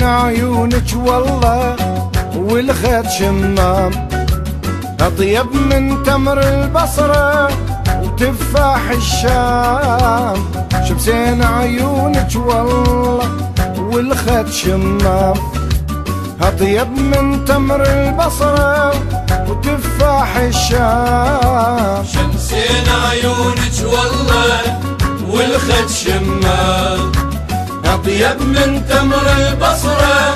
عيونك والله والخد شمام، أطيب من تمر البصرة وتفاح الشام. شمسين عيونك والله والخد شمام، أطيب من تمر البصرة وتفاح الشام. شمسين عيونك والله والخد شمام، أطيب من تمر البصرة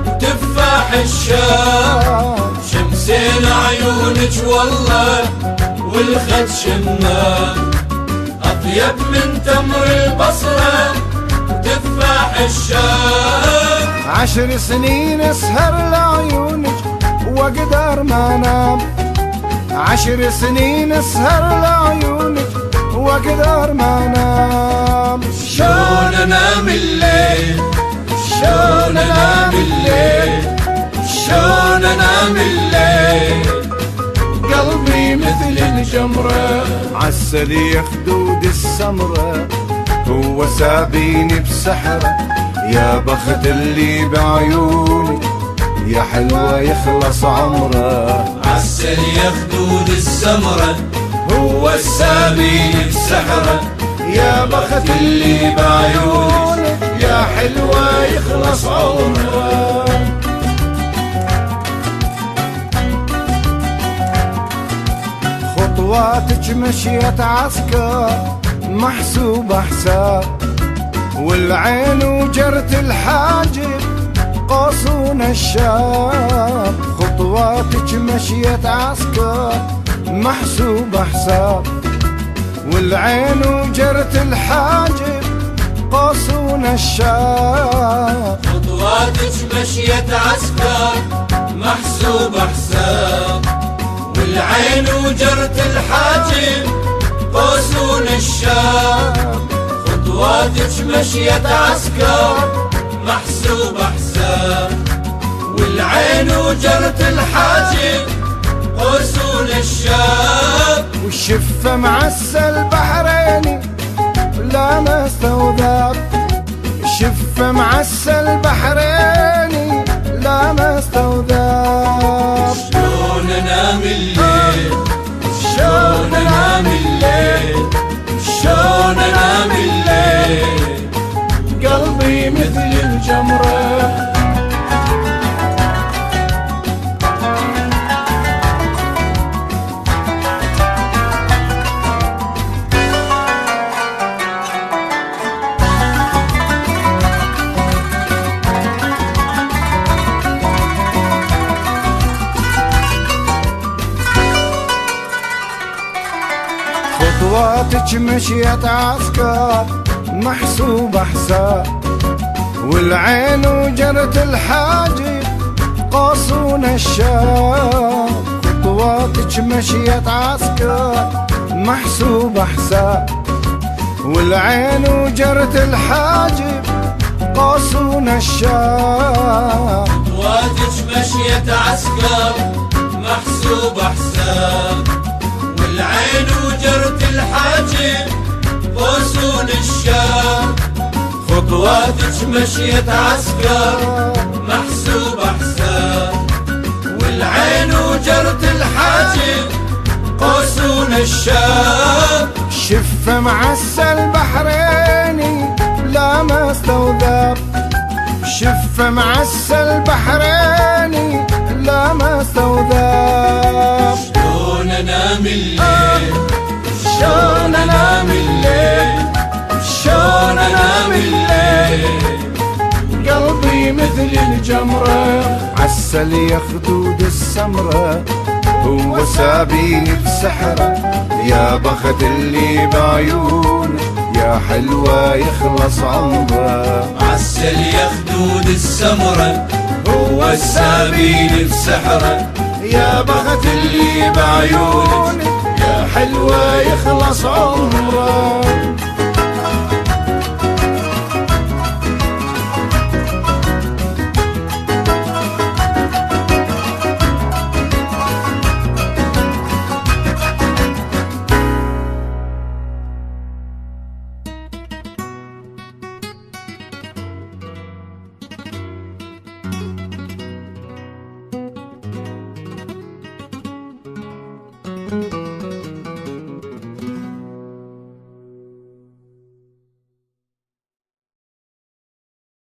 وتفاح الشام. شمسين عيونك والله والخد شمام، أطيب من تمر البصرة وتفاح الشام. 10 سنين اسهر لعيونك واقدر ما انام، 10 سنين اسهر لعيونك واقدر ما انام. شلون انام الليل، شلون انام الليل، شلون انام الليل، قلبي مثل الجمرة عالسلي خدود السمرة، هو سابيني بسحره يا بخت اللي بعيوني، يا حلوة يخلص عمره. عسل يا خدود السمرة هو السابيني بسحره، يا بخت اللي بعيوني، يا حلوة يخلص عمره. خطواتك مشيت عسكر محسوبة حساب، والعين وجرت الحاجب قوس الشام. خطواتك مشيت عسكر محسوبة حساب، والعين وجرت الحاجب قوس الشام. خطواتك مشيت عسكر محسوبة حساب، والعين وجرت الحاجب قوس الشام. خطواتك مشيت عسكر محسوبة حساب، والعين وجرت الحاجب قوس الشام. والشفة معسل بحريني لا ما استوذاب، الشفة معسل بحريني لا ما استوذاب. شلون انام الليل، شلون انام الليل، شلون انام الليل، قلبي مثل الجمرة. خطواتك مشيت عسكر محسوبة حساب، والعين وجرت الحاجب قوس الشام. خطواتك مشيت عسكر محسوبة حساب، والعين وجرت الحاجب قوس الشام. خطواتك مشيت عسكر محسوبة حساب، والعين وجرت الحاجب قوس الشام. خطواتك مشيت عسكر محسوبة حساب، والعين وجرت الحاجب قوس الشام. شفة معسل بحريني لا ما استوذاب، شفة معسل بحريني لا ما استوذاب. شلون انام الليل، شلون انام الليل، شلون انام الليل، قلبي مثل الجمرة عسل يا خدود السمرة، هو سابيني بسحره يا بخت اللي بعيونه، يا حلوة يخلص عمره. عسل يا خدود السمرة هو السابيني بسحره، يا بخت اللي بعيونه، يا حلوة يخلص عمره.